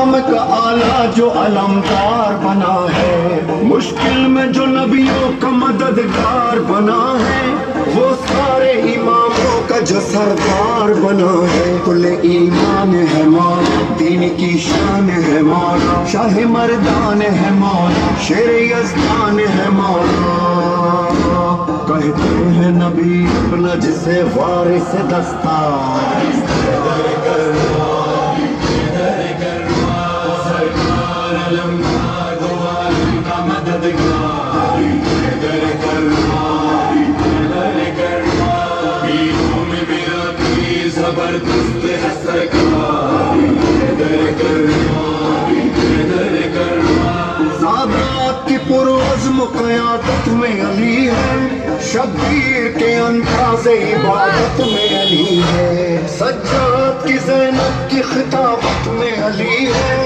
اسلام کا آلہ جو علمدار بنا ہے، مشکل میں جو نبیوں کا مددگار بنا ہے، وہ سارے اماموں کا جو سردار بنا ہے۔ کل ایمان ہے مولا، دین کی شان ہے مولا، شاہ مردان ہے مولا، شیر یزدان ہے مولا۔ کہتے ہیں نبی اپنا جسے وارث دستار، زبردست ہے سرکار، سادات کی پرعزم قیادت میں علی ہے، شبیر کے انداز عبادت میں علی ہے، سجاد کی زینب کی خطابت میں علی ہے،